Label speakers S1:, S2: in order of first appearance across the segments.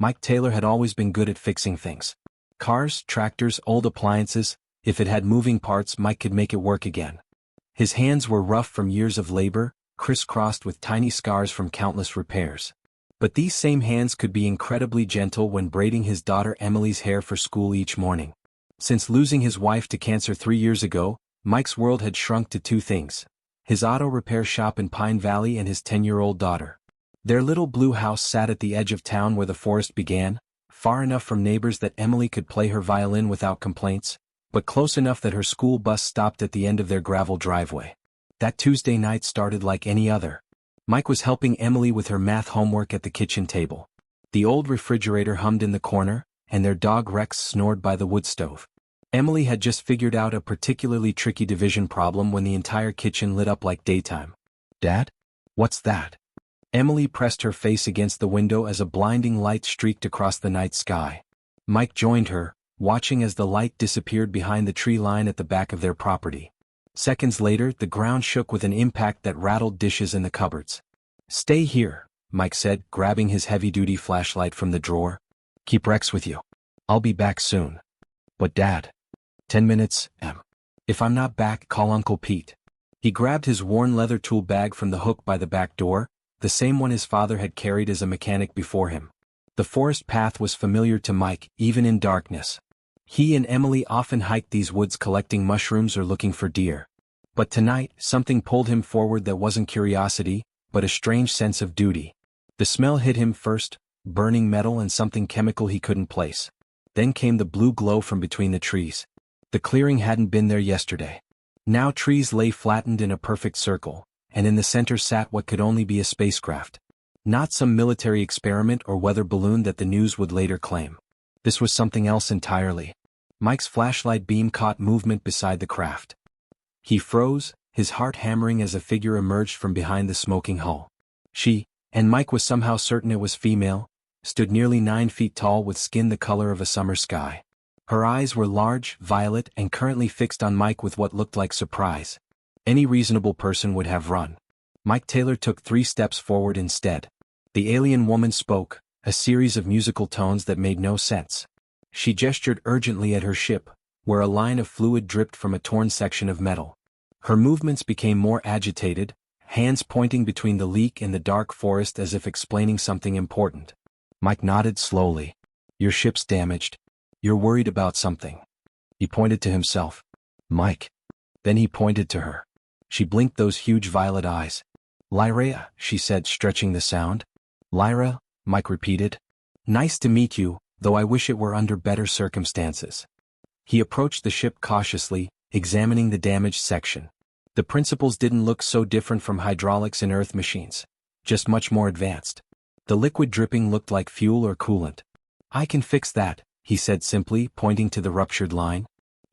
S1: Mike Taylor had always been good at fixing things. Cars, tractors, old appliances, if it had moving parts, Mike could make it work again. His hands were rough from years of labor, crisscrossed with tiny scars from countless repairs. But these same hands could be incredibly gentle when braiding his daughter Emily's hair for school each morning. Since losing his wife to cancer 3 years ago, Mike's world had shrunk to two things: his auto repair shop in Pine Valley and his 10-year-old daughter. Their little blue house sat at the edge of town where the forest began, far enough from neighbors that Emily could play her violin without complaints, but close enough that her school bus stopped at the end of their gravel driveway. That Tuesday night started like any other. Mike was helping Emily with her math homework at the kitchen table. The old refrigerator hummed in the corner, and their dog Rex snored by the wood stove. Emily had just figured out a particularly tricky division problem when the entire kitchen lit up like daytime. "Dad? What's that?" Emily pressed her face against the window as a blinding light streaked across the night sky. Mike joined her, watching as the light disappeared behind the tree line at the back of their property. Seconds later, the ground shook with an impact that rattled dishes in the cupboards. "Stay here," Mike said, grabbing his heavy-duty flashlight from the drawer. "Keep Rex with you. I'll be back soon." "But Dad..." 10 minutes, Em. If I'm not back, call Uncle Pete." He grabbed his worn leather tool bag from the hook by the back door, the same one his father had carried as a mechanic before him. The forest path was familiar to Mike, even in darkness. He and Emily often hiked these woods collecting mushrooms or looking for deer. But tonight, something pulled him forward that wasn't curiosity, but a strange sense of duty. The smell hit him first, burning metal and something chemical he couldn't place. Then came the blue glow from between the trees. The clearing hadn't been there yesterday. Now trees lay flattened in a perfect circle, and in the center sat what could only be a spacecraft. Not some military experiment or weather balloon that the news would later claim. This was something else entirely. Mike's flashlight beam caught movement beside the craft. He froze, his heart hammering as a figure emerged from behind the smoking hull. She, and Mike was somehow certain it was female, stood nearly 9 feet tall with skin the color of a summer sky. Her eyes were large, violet, and currently fixed on Mike with what looked like surprise. Any reasonable person would have run. Mike Taylor took 3 steps forward instead. The alien woman spoke, a series of musical tones that made no sense. She gestured urgently at her ship, where a line of fluid dripped from a torn section of metal. Her movements became more agitated, hands pointing between the leak and the dark forest as if explaining something important. Mike nodded slowly. "Your ship's damaged. You're worried about something." He pointed to himself. "Mike." Then he pointed to her. She blinked those huge violet eyes. "Lyra," she said, stretching the sound. "Lyra," Mike repeated. "Nice to meet you, though I wish it were under better circumstances." He approached the ship cautiously, examining the damaged section. The principles didn't look so different from hydraulics in Earth machines, just much more advanced. The liquid dripping looked like fuel or coolant. "I can fix that," he said simply, pointing to the ruptured line.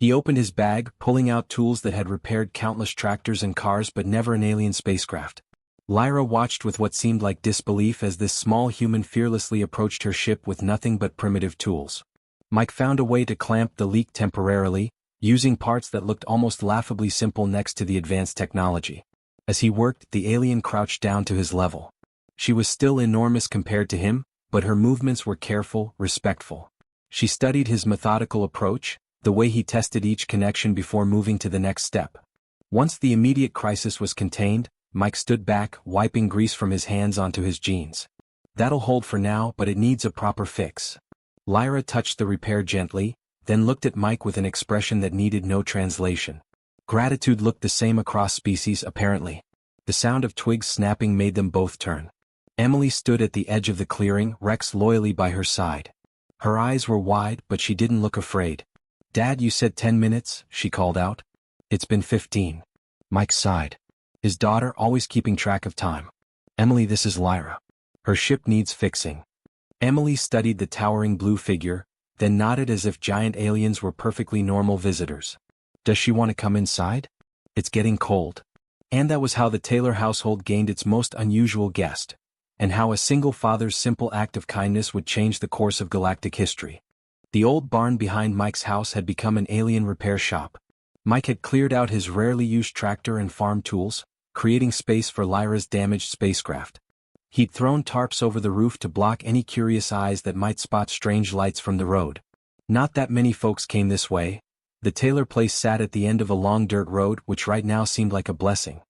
S1: He opened his bag, pulling out tools that had repaired countless tractors and cars but never an alien spacecraft. Lyra watched with what seemed like disbelief as this small human fearlessly approached her ship with nothing but primitive tools. Mike found a way to clamp the leak temporarily, using parts that looked almost laughably simple next to the advanced technology. As he worked, the alien crouched down to his level. She was still enormous compared to him, but her movements were careful, respectful. She studied his methodical approach, the way he tested each connection before moving to the next step. Once the immediate crisis was contained, Mike stood back, wiping grease from his hands onto his jeans. "That'll hold for now, but it needs a proper fix." Lyra touched the repair gently, then looked at Mike with an expression that needed no translation. Gratitude looked the same across species, apparently. The sound of twigs snapping made them both turn. Emily stood at the edge of the clearing, Rex loyally by her side. Her eyes were wide, but she didn't look afraid. "Dad, you said 10 minutes, she called out. "It's been 15. Mike sighed. His daughter always keeping track of time. "Emily, this is Lyra. Her ship needs fixing." Emily studied the towering blue figure, then nodded as if giant aliens were perfectly normal visitors. "Does she want to come inside? It's getting cold." And that was how the Taylor household gained its most unusual guest, and how a single father's simple act of kindness would change the course of galactic history. The old barn behind Mike's house had become an alien repair shop. Mike had cleared out his rarely used tractor and farm tools, creating space for Lyra's damaged spacecraft. He'd thrown tarps over the roof to block any curious eyes that might spot strange lights from the road. Not that many folks came this way. The Taylor place sat at the end of a long dirt road which right now seemed like a blessing.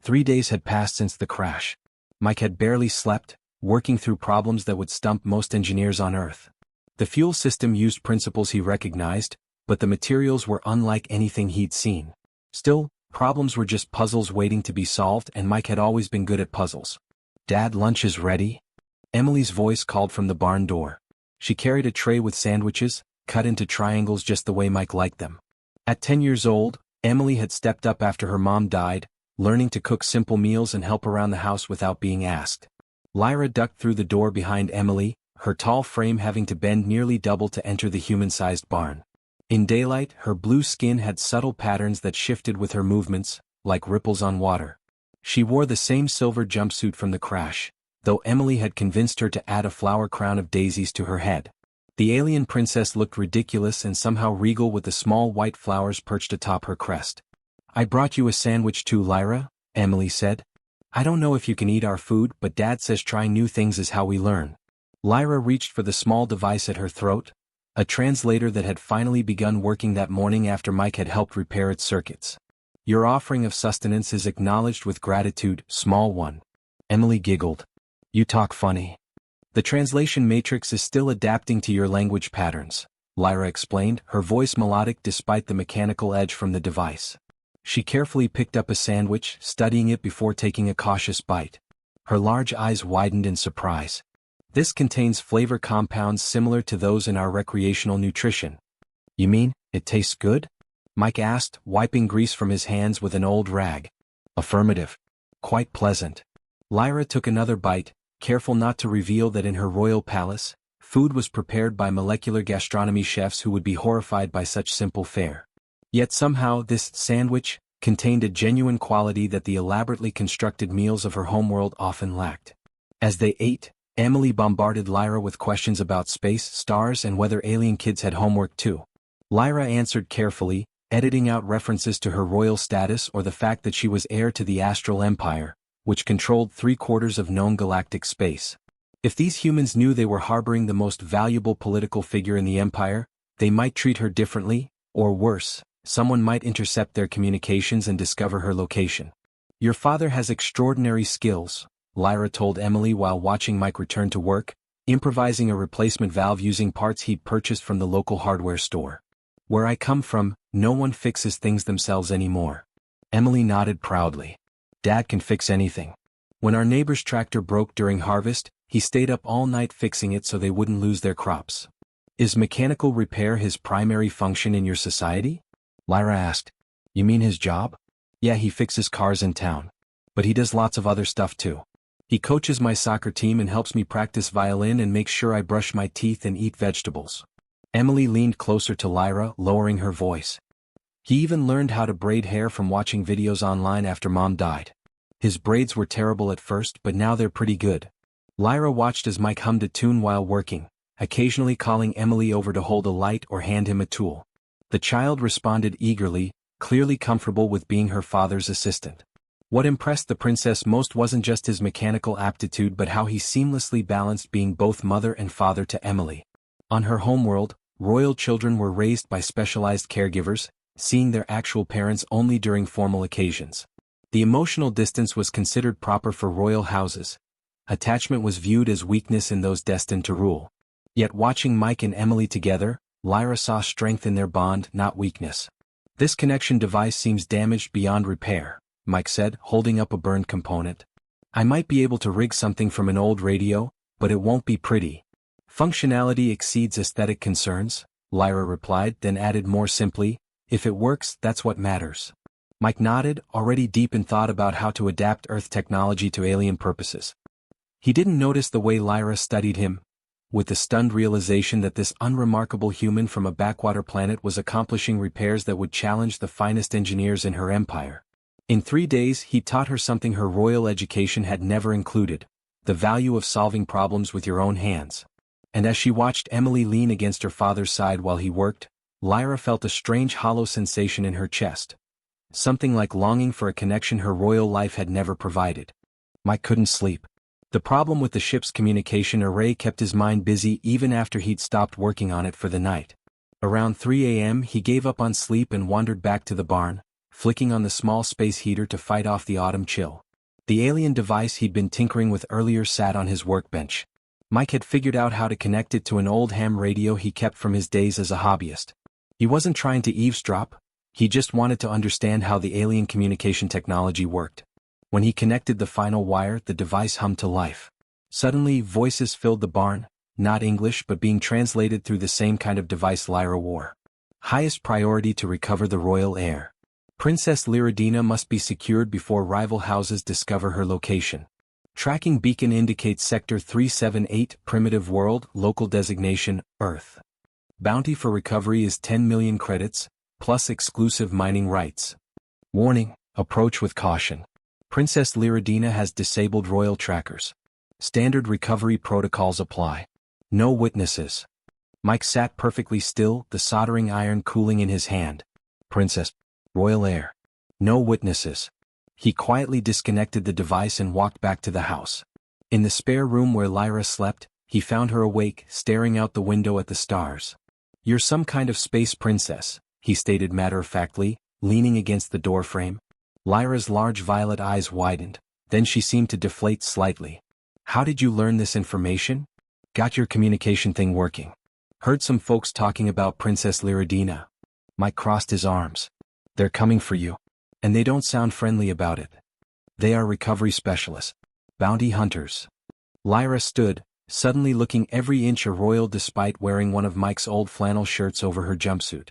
S1: 3 days had passed since the crash. Mike had barely slept, working through problems that would stump most engineers on Earth. The fuel system used principles he recognized, but the materials were unlike anything he'd seen. Still, problems were just puzzles waiting to be solved, and Mike had always been good at puzzles. "Dad, lunch is ready?" Emily's voice called from the barn door. She carried a tray with sandwiches, cut into triangles just the way Mike liked them. At 10 years old, Emily had stepped up after her mom died, learning to cook simple meals and help around the house without being asked. Lyra ducked through the door behind Emily, her tall frame having to bend nearly double to enter the human-sized barn. In daylight, her blue skin had subtle patterns that shifted with her movements, like ripples on water. She wore the same silver jumpsuit from the crash, though Emily had convinced her to add a flower crown of daisies to her head. The alien princess looked ridiculous and somehow regal with the small white flowers perched atop her crest. "I brought you a sandwich too, Lyra," Emily said. "I don't know if you can eat our food, but Dad says trying new things is how we learn." Lyra reached for the small device at her throat, a translator that had finally begun working that morning after Mike had helped repair its circuits. "Your offering of sustenance is acknowledged with gratitude, small one." Emily giggled. "You talk funny." "The translation matrix is still adapting to your language patterns," Lyra explained, her voice melodic despite the mechanical edge from the device. She carefully picked up a sandwich, studying it before taking a cautious bite. Her large eyes widened in surprise. "This contains flavor compounds similar to those in our recreational nutrition." "You mean, it tastes good?" Mike asked, wiping grease from his hands with an old rag. "Affirmative. Quite pleasant." Lyra took another bite, careful not to reveal that in her royal palace, food was prepared by molecular gastronomy chefs who would be horrified by such simple fare. Yet somehow this sandwich contained a genuine quality that the elaborately constructed meals of her homeworld often lacked. As they ate, Emily bombarded Lyra with questions about space, stars, and whether alien kids had homework too. Lyra answered carefully, editing out references to her royal status or the fact that she was heir to the Astral Empire, which controlled 3/4 of known galactic space. If these humans knew they were harboring the most valuable political figure in the Empire, they might treat her differently, or worse, someone might intercept their communications and discover her location. "Your father has extraordinary skills," Lyra told Emily while watching Mike return to work, improvising a replacement valve using parts he'd purchased from the local hardware store. "Where I come from, no one fixes things themselves anymore." Emily nodded proudly. "Dad can fix anything. When our neighbor's tractor broke during harvest, he stayed up all night fixing it so they wouldn't lose their crops." "Is mechanical repair his primary function in your society?" Lyra asked. "You mean his job?" "Yeah, he fixes cars in town. But he does lots of other stuff too. He coaches my soccer team and helps me practice violin and makes sure I brush my teeth and eat vegetables." Emily leaned closer to Lyra, lowering her voice. "He even learned how to braid hair from watching videos online after Mom died. His braids were terrible at first, but now they're pretty good." Lyra watched as Mike hummed a tune while working, occasionally calling Emily over to hold a light or hand him a tool. The child responded eagerly, clearly comfortable with being her father's assistant. What impressed the princess most wasn't just his mechanical aptitude but how he seamlessly balanced being both mother and father to Emily. On her homeworld, royal children were raised by specialized caregivers, seeing their actual parents only during formal occasions. The emotional distance was considered proper for royal houses. Attachment was viewed as weakness in those destined to rule. Yet watching Mike and Emily together, Lyra saw strength in their bond, not weakness. "This connection device seems damaged beyond repair," Mike said, holding up a burned component. "I might be able to rig something from an old radio, but it won't be pretty." "Functionality exceeds aesthetic concerns," Lyra replied, then added more simply, "If it works, that's what matters." Mike nodded, already deep in thought about how to adapt Earth technology to alien purposes. He didn't notice the way Lyra studied him, with the stunned realization that this unremarkable human from a backwater planet was accomplishing repairs that would challenge the finest engineers in her empire. In 3 days he taught her something her royal education had never included: the value of solving problems with your own hands. And as she watched Emily lean against her father's side while he worked, Lyra felt a strange hollow sensation in her chest. Something like longing for a connection her royal life had never provided. Mike couldn't sleep. The problem with the ship's communication array kept his mind busy even after he'd stopped working on it for the night. Around 3 a.m. he gave up on sleep and wandered back to the barn, flicking on the small space heater to fight off the autumn chill. The alien device he'd been tinkering with earlier sat on his workbench. Mike had figured out how to connect it to an old ham radio he kept from his days as a hobbyist. He wasn't trying to eavesdrop, he just wanted to understand how the alien communication technology worked. When he connected the final wire, the device hummed to life. Suddenly, voices filled the barn, not English but being translated through the same kind of device Lyra wore. Highest priority to recover the royal heir. Princess Lyridina must be secured before rival houses discover her location. Tracking beacon indicates Sector 378, Primitive World, local designation, Earth. Bounty for recovery is 10 million credits, plus exclusive mining rights. Warning, approach with caution. Princess Lyridina has disabled royal trackers. Standard recovery protocols apply. No witnesses. Mike sat perfectly still, the soldering iron cooling in his hand. Princess. Royal heir. No witnesses. He quietly disconnected the device and walked back to the house. In the spare room where Lyra slept, he found her awake, staring out the window at the stars. "You're some kind of space princess," he stated matter-of-factly, leaning against the doorframe. Lyra's large violet eyes widened, then she seemed to deflate slightly. "How did you learn this information?" "Got your communication thing working. Heard some folks talking about Princess Lyridina." Mike crossed his arms. "They're coming for you. And they don't sound friendly about it. They are recovery specialists. Bounty hunters." Lyra stood, suddenly looking every inch a royal despite wearing one of Mike's old flannel shirts over her jumpsuit.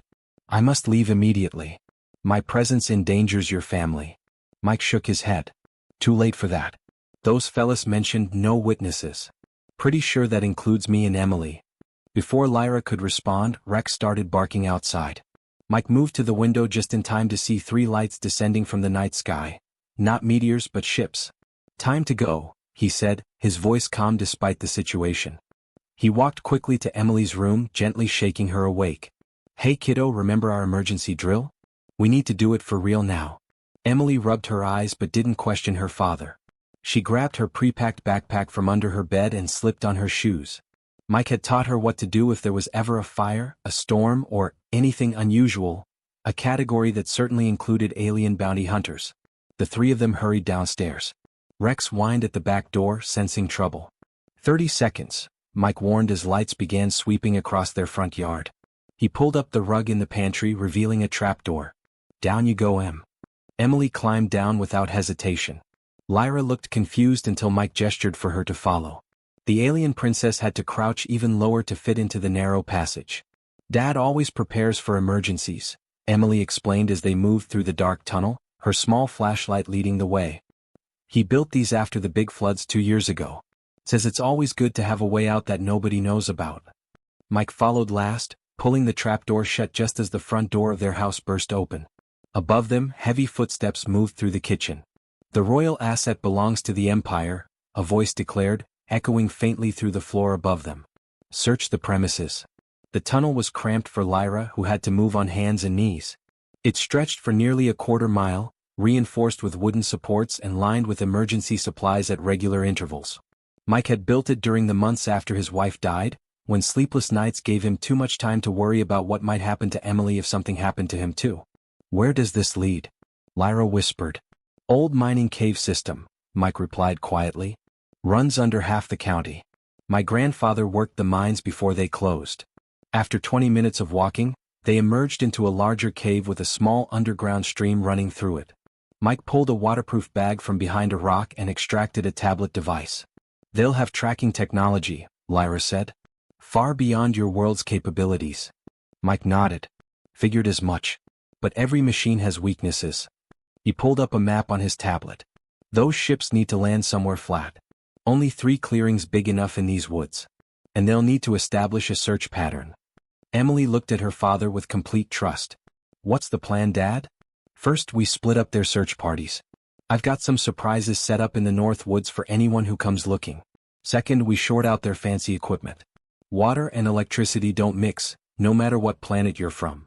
S1: "I must leave immediately. My presence endangers your family." Mike shook his head. "Too late for that. Those fellas mentioned no witnesses. Pretty sure that includes me and Emily." Before Lyra could respond, Rex started barking outside. Mike moved to the window just in time to see 3 lights descending from the night sky. Not meteors but ships. "Time to go," he said, his voice calm despite the situation. He walked quickly to Emily's room, gently shaking her awake. "Hey kiddo, remember our emergency drill? We need to do it for real now." Emily rubbed her eyes but didn't question her father. She grabbed her pre-packed backpack from under her bed and slipped on her shoes. Mike had taught her what to do if there was ever a fire, a storm, or anything unusual, a category that certainly included alien bounty hunters. The 3 of them hurried downstairs. Rex whined at the back door, sensing trouble. 30 seconds, Mike warned as lights began sweeping across their front yard. He pulled up the rug in the pantry, revealing a trapdoor. "Down you go, Em." Emily climbed down without hesitation. Lyra looked confused until Mike gestured for her to follow. The alien princess had to crouch even lower to fit into the narrow passage. "Dad always prepares for emergencies," Emily explained as they moved through the dark tunnel, her small flashlight leading the way. "He built these after the big floods 2 years ago. Says it's always good to have a way out that nobody knows about." Mike followed last, pulling the trapdoor shut just as the front door of their house burst open. Above them, heavy footsteps moved through the kitchen. "The royal asset belongs to the Empire," a voice declared, echoing faintly through the floor above them. "Search the premises." The tunnel was cramped for Lyra, who had to move on hands and knees. It stretched for nearly a quarter mile, reinforced with wooden supports and lined with emergency supplies at regular intervals. Mike had built it during the months after his wife died, when sleepless nights gave him too much time to worry about what might happen to Emily if something happened to him too. "Where does this lead?" Lyra whispered. "Old mining cave system," Mike replied quietly. "Runs under half the county. My grandfather worked the mines before they closed." After 20 minutes of walking, they emerged into a larger cave with a small underground stream running through it. Mike pulled a waterproof bag from behind a rock and extracted a tablet device. "They'll have tracking technology," Lyra said. "Far beyond your world's capabilities." Mike nodded. "Figured as much. But every machine has weaknesses." He pulled up a map on his tablet. "Those ships need to land somewhere flat. Only 3 clearings big enough in these woods. And they'll need to establish a search pattern." Emily looked at her father with complete trust. "What's the plan, Dad?" "First, we split up their search parties. I've got some surprises set up in the North Woods for anyone who comes looking. Second, we short out their fancy equipment. Water and electricity don't mix, no matter what planet you're from."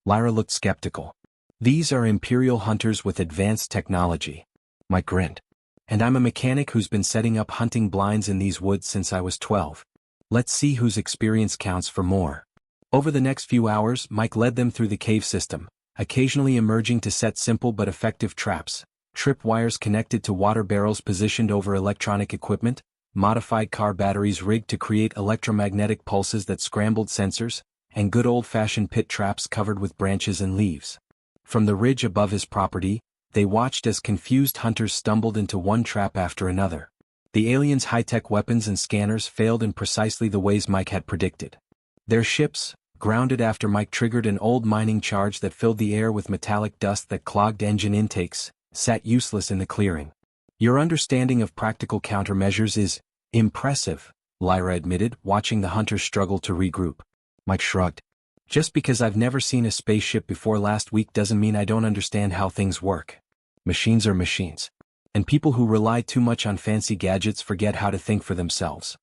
S1: Lyra looked skeptical. "These are Imperial hunters with advanced technology." Mike grinned. And I'm a mechanic who's been setting up hunting blinds in these woods since I was 12. Let's see whose experience counts for more. Over the next few hours, Mike led them through the cave system, occasionally emerging to set simple but effective traps, tripwires connected to water barrels positioned over electronic equipment, modified car batteries rigged to create electromagnetic pulses that scrambled sensors, and good old-fashioned pit traps covered with branches and leaves. From the ridge above his property, they watched as confused hunters stumbled into one trap after another. The aliens' high-tech weapons and scanners failed in precisely the ways Mike had predicted. Their ships, grounded after Mike triggered an old mining charge that filled the air with metallic dust that clogged engine intakes, sat useless in the clearing. Your understanding of practical countermeasures is impressive, Lyra admitted, watching the hunters struggle to regroup. Mike shrugged. Just because I've never seen a spaceship before last week doesn't mean I don't understand how things work. Machines are machines. And people who rely too much on fancy gadgets forget how to think for themselves.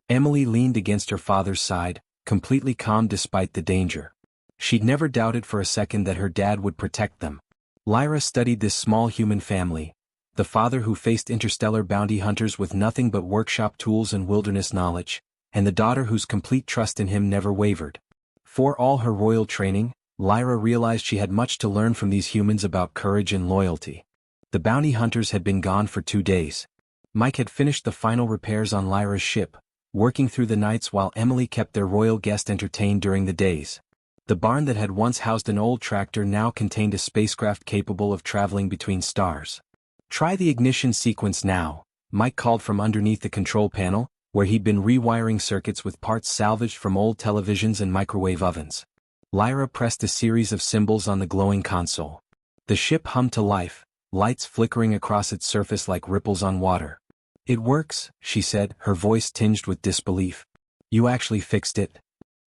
S1: Emily leaned against her father's side, completely calm despite the danger. She'd never doubted for a second that her dad would protect them. Lyra studied this small human family, the father who faced interstellar bounty hunters with nothing but workshop tools and wilderness knowledge, and the daughter whose complete trust in him never wavered. For all her royal training, Lyra realized she had much to learn from these humans about courage and loyalty. The bounty hunters had been gone for 2 days. Mike had finished the final repairs on Lyra's ship, working through the nights while Emily kept their royal guest entertained during the days. The barn that had once housed an old tractor now contained a spacecraft capable of traveling between stars. Try the ignition sequence now, Mike called from underneath the control panel, where he'd been rewiring circuits with parts salvaged from old televisions and microwave ovens. Lyra pressed a series of symbols on the glowing console. The ship hummed to life, lights flickering across its surface like ripples on water. It works, she said, her voice tinged with disbelief. You actually fixed it.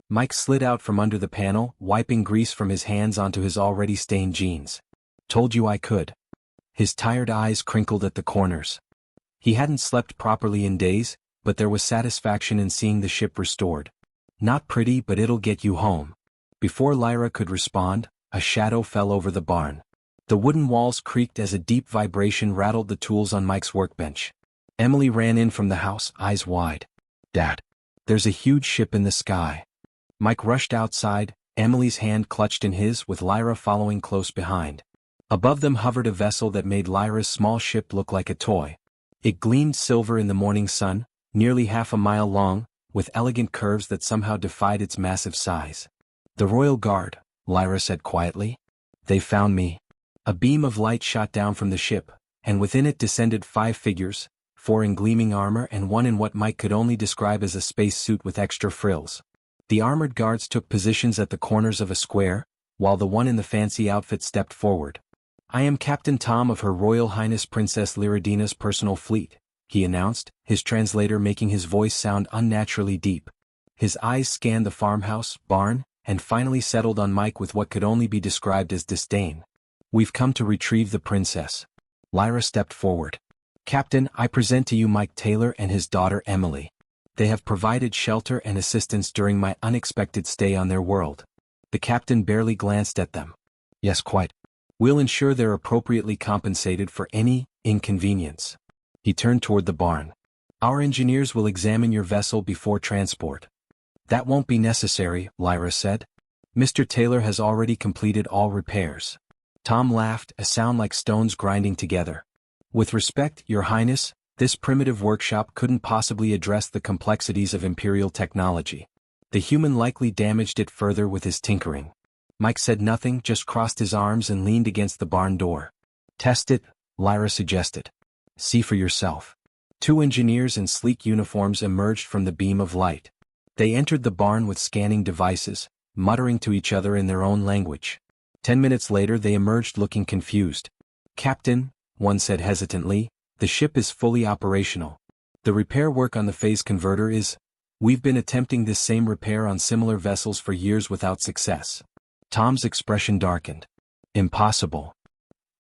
S1: Mike slid out from under the panel, wiping grease from his hands onto his already stained jeans. Told you I could. His tired eyes crinkled at the corners. He hadn't slept properly in days, but there was satisfaction in seeing the ship restored. Not pretty, but it'll get you home. Before Lyra could respond, a shadow fell over the barn. The wooden walls creaked as a deep vibration rattled the tools on Mike's workbench. Emily ran in from the house, eyes wide. Dad, there's a huge ship in the sky. Mike rushed outside, Emily's hand clutched in his, with Lyra following close behind. Above them hovered a vessel that made Lyra's small ship look like a toy. It gleamed silver in the morning sun, nearly half a mile long, with elegant curves that somehow defied its massive size. The Royal Guard, Lyra said quietly. They found me. A beam of light shot down from the ship, and within it descended 5 figures, 4 in gleaming armor and 1 in what Mike could only describe as a space suit with extra frills. The armored guards took positions at the corners of a square, while the one in the fancy outfit stepped forward. I am Captain Tom of Her Royal Highness Princess Lyridina's personal fleet, he announced, his translator making his voice sound unnaturally deep. His eyes scanned the farmhouse, barn, and finally settled on Mike with what could only be described as disdain. We've come to retrieve the princess. Lyra stepped forward. Captain, I present to you Mike Taylor and his daughter Emily. They have provided shelter and assistance during my unexpected stay on their world. The captain barely glanced at them. Yes, quite. We'll ensure they're appropriately compensated for any inconvenience. He turned toward the barn. Our engineers will examine your vessel before transport. That won't be necessary, Lyra said. Mr. Taylor has already completed all repairs. Tom laughed, a sound like stones grinding together. With respect, Your Highness, this primitive workshop couldn't possibly address the complexities of Imperial technology. The human likely damaged it further with his tinkering. Mike said nothing, just crossed his arms and leaned against the barn door. Test it, Lyra suggested. See for yourself. 2 engineers in sleek uniforms emerged from the beam of light. They entered the barn with scanning devices, muttering to each other in their own language. 10 minutes later they emerged looking confused. Captain, one said hesitantly, the ship is fully operational. The repair work on the phase converter is... We've been attempting this same repair on similar vessels for years without success. Tom's expression darkened. Impossible.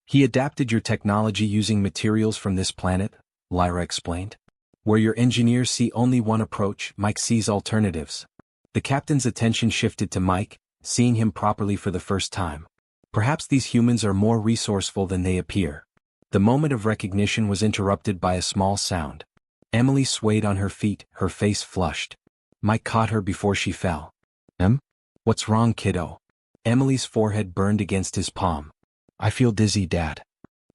S1: He adapted your technology using materials from this planet, Lyra explained. Where your engineers see only one approach, Mike sees alternatives. The captain's attention shifted to Mike, seeing him properly for the first time. Perhaps these humans are more resourceful than they appear. The moment of recognition was interrupted by a small sound. Emily swayed on her feet, her face flushed. Mike caught her before she fell. What's wrong, kiddo? Emily's forehead burned against his palm. I feel dizzy, Dad.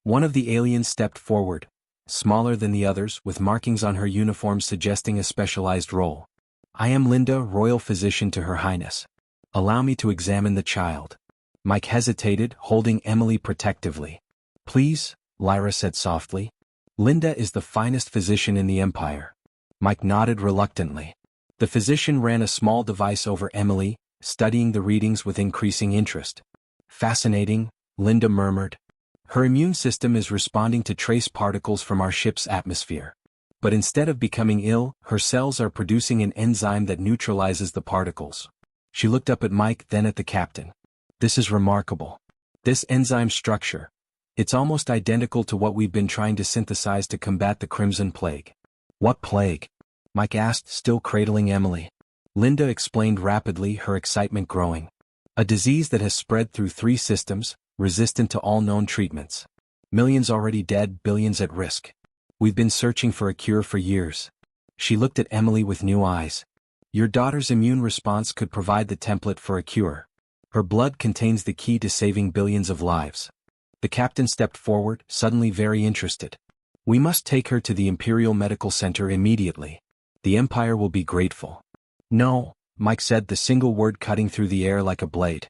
S1: One of the aliens stepped forward, smaller than the others, with markings on her uniform suggesting a specialized role. I am Linda, Royal Physician to Her Highness. Allow me to examine the child. Mike hesitated, holding Emily protectively. Please, Lyra said softly. Linda is the finest physician in the Empire. Mike nodded reluctantly. The physician ran a small device over Emily, studying the readings with increasing interest. Fascinating, Linda murmured. Her immune system is responding to trace particles from our ship's atmosphere. But instead of becoming ill, her cells are producing an enzyme that neutralizes the particles. She looked up at Mike, then at the captain. This is remarkable. This enzyme structure. It's almost identical to what we've been trying to synthesize to combat the Crimson Plague. What plague? Mike asked, still cradling Emily. Linda explained rapidly, her excitement growing. A disease that has spread through 3 systems, resistant to all known treatments. Millions already dead, billions at risk. We've been searching for a cure for years. She looked at Emily with new eyes. Your daughter's immune response could provide the template for a cure. Her blood contains the key to saving billions of lives. The captain stepped forward, suddenly very interested. We must take her to the Imperial Medical Center immediately. The Empire will be grateful. No, Mike said, the single word cutting through the air like a blade.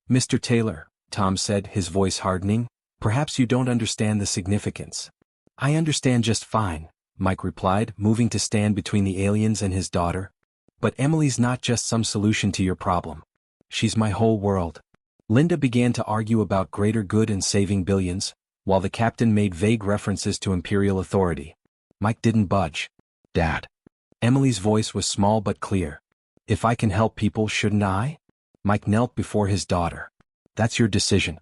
S1: Mr. Taylor, Tom said, his voice hardening, perhaps you don't understand the significance. I understand just fine, Mike replied, moving to stand between the aliens and his daughter. But Emily's not just some solution to your problem. She's my whole world. Linda began to argue about greater good and saving billions, while the captain made vague references to Imperial authority. Mike didn't budge. Dad. Emily's voice was small but clear. If I can help people, shouldn't I? Mike knelt before his daughter. That's your decision,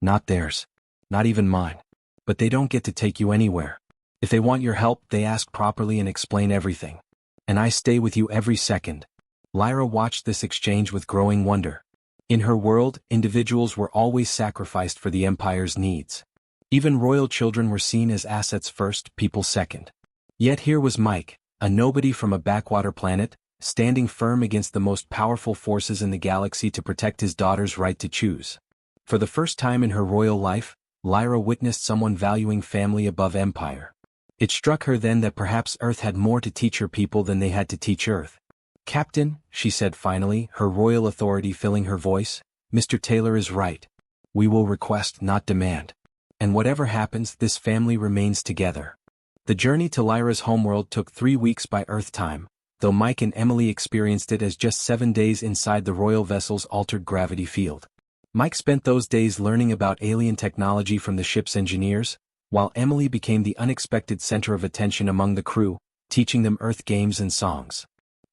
S1: not theirs. Not even mine. But they don't get to take you anywhere. If they want your help, they ask properly and explain everything. And I stay with you every second. Lyra watched this exchange with growing wonder. In her world, individuals were always sacrificed for the Empire's needs. Even royal children were seen as assets first, people second. Yet here was Mike, a nobody from a backwater planet, standing firm against the most powerful forces in the galaxy to protect his daughter's right to choose. For the first time in her royal life, Lyra witnessed someone valuing family above empire. It struck her then that perhaps Earth had more to teach her people than they had to teach Earth. Captain, she said finally, her royal authority filling her voice, Mr. Taylor is right. We will request, not demand. And whatever happens, this family remains together. The journey to Lyra's homeworld took 3 weeks by Earth time, though Mike and Emily experienced it as just 7 days inside the royal vessel's altered gravity field. Mike spent those days learning about alien technology from the ship's engineers, while Emily became the unexpected center of attention among the crew, teaching them Earth games and songs.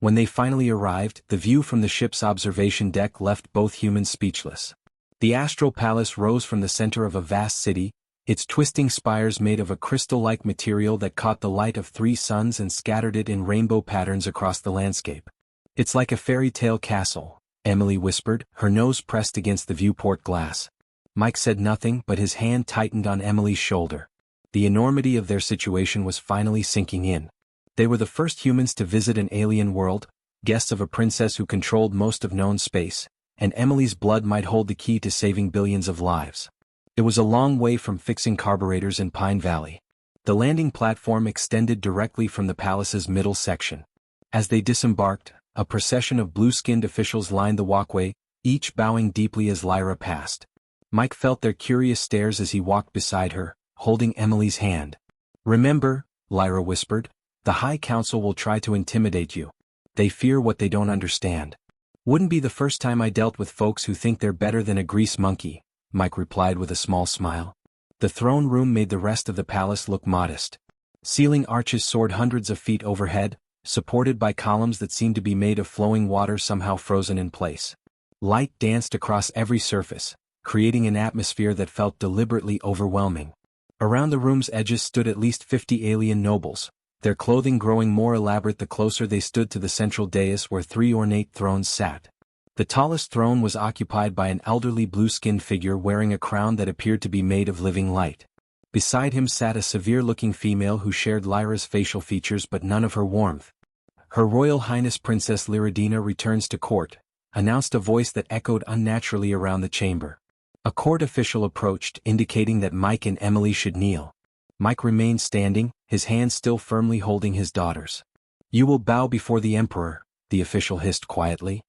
S1: When they finally arrived, the view from the ship's observation deck left both humans speechless. The Astral Palace rose from the center of a vast city, its twisting spires made of a crystal-like material that caught the light of 3 suns and scattered it in rainbow patterns across the landscape. It's like a fairy tale castle, Emily whispered, her nose pressed against the viewport glass. Mike said nothing, but his hand tightened on Emily's shoulder. The enormity of their situation was finally sinking in. They were the first humans to visit an alien world, guests of a princess who controlled most of known space, and Emily's blood might hold the key to saving billions of lives. It was a long way from fixing carburetors in Pine Valley. The landing platform extended directly from the palace's middle section. As they disembarked, a procession of blue-skinned officials lined the walkway, each bowing deeply as Lyra passed. Mike felt their curious stares as he walked beside her, holding Emily's hand. Remember, Lyra whispered, the High Council will try to intimidate you. They fear what they don't understand. Wouldn't be the first time I dealt with folks who think they're better than a grease monkey, Mike replied with a small smile. The throne room made the rest of the palace look modest. Ceiling arches soared hundreds of feet overhead, supported by columns that seemed to be made of flowing water somehow frozen in place. Light danced across every surface, creating an atmosphere that felt deliberately overwhelming. Around the room's edges stood at least 50 alien nobles, their clothing growing more elaborate the closer they stood to the central dais where 3 ornate thrones sat. The tallest throne was occupied by an elderly blue-skinned figure wearing a crown that appeared to be made of living light. Beside him sat a severe-looking female who shared Lyra's facial features but none of her warmth. "Her Royal Highness Princess Lyridina returns to court," announced a voice that echoed unnaturally around the chamber. A court official approached, indicating that Mike and Emily should kneel. Mike remained standing, his hands still firmly holding his daughter's. "You will bow before the Emperor," the official hissed quietly.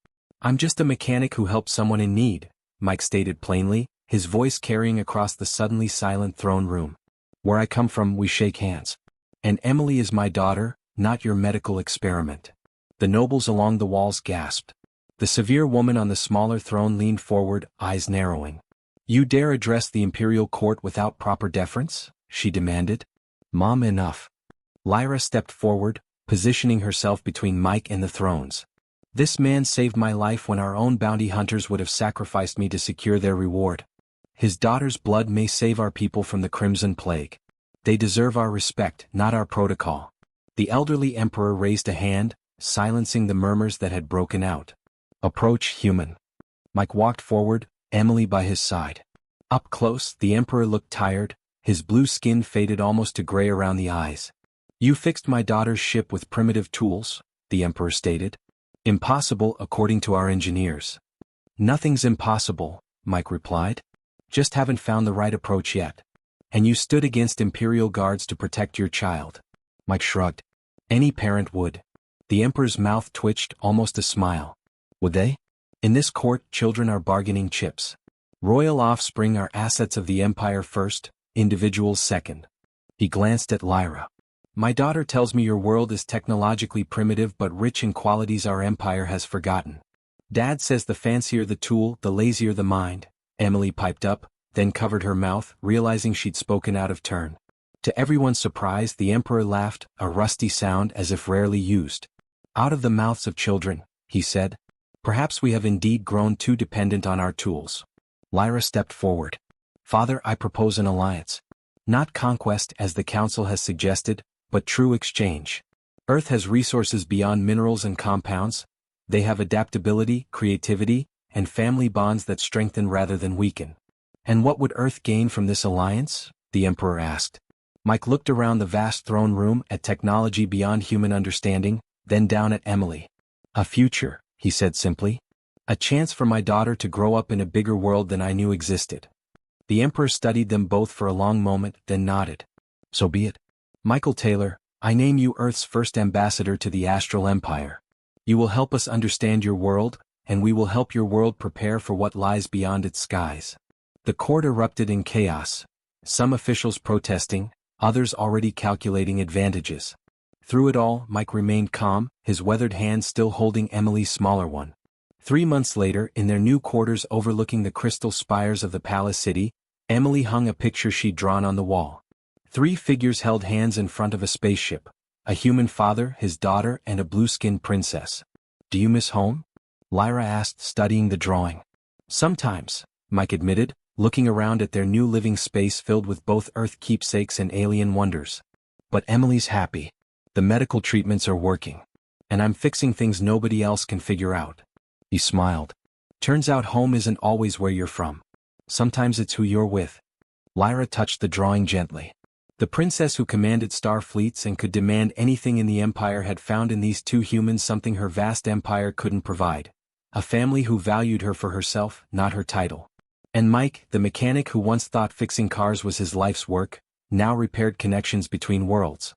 S1: "I'm just a mechanic who helped someone in need," Mike stated plainly, his voice carrying across the suddenly silent throne room. "Where I come from, we shake hands. And Emily is my daughter, not your medical experiment." The nobles along the walls gasped. The severe woman on the smaller throne leaned forward, eyes narrowing. "You dare address the imperial court without proper deference?" she demanded. "Mom, enough." Lyra stepped forward, positioning herself between Mike and the thrones. "This man saved my life when our own bounty hunters would have sacrificed me to secure their reward. His daughter's blood may save our people from the Crimson Plague. They deserve our respect, not our protocol." The elderly emperor raised a hand, silencing the murmurs that had broken out. "Approach, human." Mike walked forward, Emily by his side. Up close, the emperor looked tired, his blue skin faded almost to gray around the eyes. "You fixed my daughter's ship with primitive tools," the emperor stated. "Impossible according to our engineers." "Nothing's impossible," Mike replied. "Just haven't found the right approach yet. And you stood against imperial guards to protect your child." Mike shrugged. "Any parent would." The emperor's mouth twitched, almost a smile. "Would they? In this court, children are bargaining chips. Royal offspring are assets of the empire first, individuals second." He glanced at Lyra. "My daughter tells me your world is technologically primitive but rich in qualities our empire has forgotten. Dad says the fancier the tool, the lazier the mind," Emily piped up, then covered her mouth, realizing she'd spoken out of turn. To everyone's surprise, the emperor laughed, a rusty sound as if rarely used. "Out of the mouths of children," he said. "Perhaps we have indeed grown too dependent on our tools." Lyra stepped forward. "Father, I propose an alliance. Not conquest as the council has suggested, but true exchange. Earth has resources beyond minerals and compounds. They have adaptability, creativity, and family bonds that strengthen rather than weaken." "And what would Earth gain from this alliance?" the emperor asked. Mike looked around the vast throne room at technology beyond human understanding, then down at Emily. "A future," he said simply. "A chance for my daughter to grow up in a bigger world than I knew existed." The emperor studied them both for a long moment, then nodded. "So be it. Michael Taylor, I name you Earth's first ambassador to the Astral Empire. You will help us understand your world, and we will help your world prepare for what lies beyond its skies." The court erupted in chaos, some officials protesting, others already calculating advantages. Through it all, Mike remained calm, his weathered hand still holding Emily's smaller one. 3 months later, in their new quarters overlooking the crystal spires of the palace city, Emily hung a picture she'd drawn on the wall. 3 figures held hands in front of a spaceship, a human father, his daughter, and a blue-skinned princess. "Do you miss home?" Lyra asked, studying the drawing. "Sometimes," Mike admitted, looking around at their new living space filled with both Earth keepsakes and alien wonders. "But Emily's happy. The medical treatments are working. And I'm fixing things nobody else can figure out." He smiled. "Turns out home isn't always where you're from. Sometimes it's who you're with." Lyra touched the drawing gently. The princess who commanded star fleets and could demand anything in the empire had found in these 2 humans something her vast empire couldn't provide. A family who valued her for herself, not her title. And Mike, the mechanic who once thought fixing cars was his life's work, now repaired connections between worlds.